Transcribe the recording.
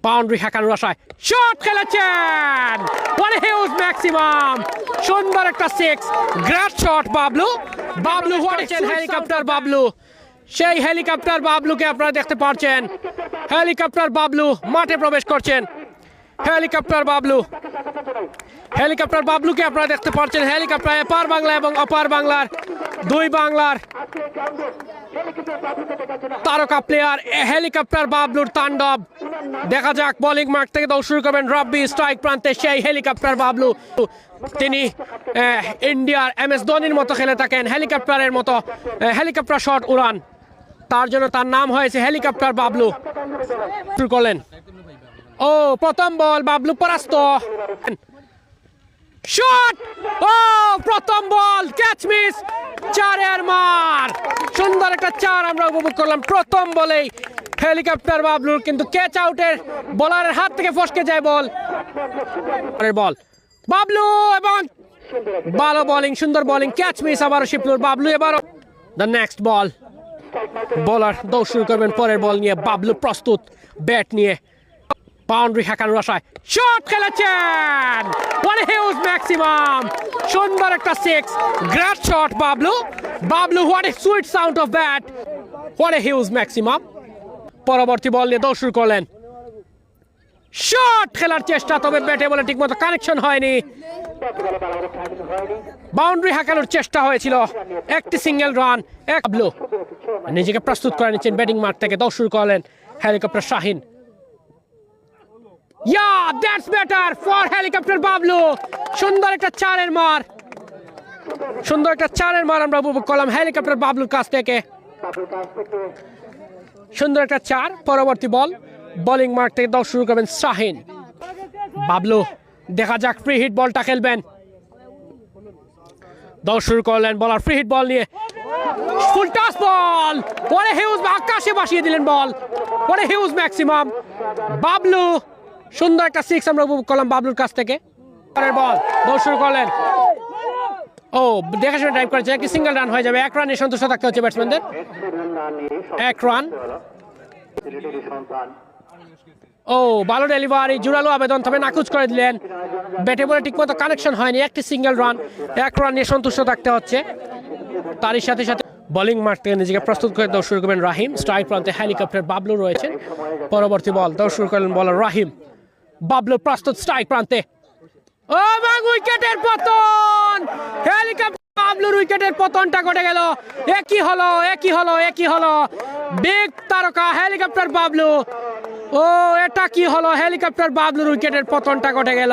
Boundary হাঁকানোর আশায় shot খেলেছেন, what a huge maximum, সুন্দর একটা six, great shot Bablu. Bablu হচ্ছেন হেলিকপ্টার বাবলু, সেই হেলিকপ্টার বাবলুকে আপনারা দেখতে পাচ্ছেন। হেলিকপ্টার বাবলু মাঠে প্রবেশ করছেন। হেলিকপ্টার বাবলুকে আপনারা দেখতে পাচ্ছেন। হেলিকপ্টার এপার বাংলা এবং অপার বাংলার দুই বাংলার তারকা প্লেয়ার হেলিকপ্টার বাবলুর তাণ্ডব দেখা যাক। বোলিং মার্ক থেকে দৌড় শুরু করবেন রব্বি, স্ট্রাইক প্রান্তে সেই হেলিকপ্টার বাবলু। তিনি ইন্ডিয়ার MS ধোনির মতো খেলে থাকেন, হেলিকপ্টারের মতো হেলিকপ্টার শট উড়ান, তার জন্য তার নাম হয়েছে হেলিকপ্টার বাবলু। শুরু করলেন, ও প্রথম বল বাবলু পরাস্ত, শট, ও প্রথম বল ক্যাচ মিস, চারের মার, সুন্দর একটা চার আমরা উপভোগ করলাম প্রথম বলেই হেলিকপ্টার বাবলুর। কিন্তু ক্যাচ আউটের বলারের হাত থেকে ফসকে যায় বল। বাবলু এবং ভালো বোলিং, সুন্দর বোলিং, ক্যাচ মিস আবারও শিপলুর। বাবলু এবারও দ্য নেক্সট বল, বোলার দৌড় শুরু করবেন পরের বল নিয়ে। বাবলু প্রস্তুত ব্যাট নিয়ে, বাউন্ডারি হাঁকানোর আশায় শট খেলেছেন, what a huge maximum, সুন্দর একটা six, great shot Bablu. what a sweet sound of that, what a huge maximum। পরবর্তী বল নিয়ে দৌড় শুরু করলেন, শট খেলার চেষ্টা, তবে ব্যাটে বলে ঠিকমতো কানেকশন হয়নি। বাউন্ডারি হাঁকানোর চেষ্টা হয়েছিল, একটি সিঙ্গেল রান। বাবলু নিজেকে প্রস্তুত করে নিচ্ছেন ব্যাটিং মাঠ থেকে, দৌড় শুরু করলেন helicopter Shaheen. Yeah, that's better for helicopter Bablu, সুন্দর একটা চারের মার, সুন্দর একটা চারের মার আমরা উপভোগ করলাম হেলিকপ্টার বাবলুর কাছ থেকে। সুন্দর একটা চার। পরবর্তী বল, বোলিং মার্ক থেকে দৌড় শুরু করবেন শাহিন। বাবলু দেখা যাক ফ্রি হিট বলটা খেলবেন, দৌড় শুরু করলেন বলার ফ্রি হিট বল নিয়ে, ফুল টাস বল, what a huge, আকাশে ভাসিয়ে দিলেন বল, what a huge maximum। Bablu সুন্দর একটা সিক্স আমরা উপভোগ করলাম বাবলুর কাছ থেকে। পরের বল দৌড় শুরু করলেন, ও দেখে শুনে ড্রাইভ করেছে, একটি সিঙ্গেল রান হয়ে যাবে। এক রানে সন্তুষ্ট থাকতে হচ্ছে ব্যাটসম্যানদের, এক রান। ও ভালো ডেলিভারি, জোরালো আবেদন, তবে নাকুচ করে দিলেন। ব্যাটে বলে ঠিকমতো কানেকশন হয়নি, একটি সিঙ্গেল রান, এক রান নিয়ে সন্তুষ্ট থাকতে হচ্ছে। তারই সাথে সাথে বোলিং মাঠ থেকে নিজেকে প্রস্তুত করে দৌড় শুরু করবেন রাহিম। স্ট্রাইক প্রান্তে হেলিকপ্টার বাবলু রয়েছেন। পরবর্তী বল দৌড় শুরু করলেন বলার রাহিম। বাবলু প্রস্তুত স্ট্রাইক প্রান্তে, ও উইকেটের পতন, হেলিকপ্টার বাবলুর উইকেটের পতনটা ঘটে গেল। একই হলো বিগ তারকা হেলিকপ্টার বাবলু। ও এটা কি হলো, হেলিকপ্টার বাবলুর উইকেটের পতনটা ঘটে গেল।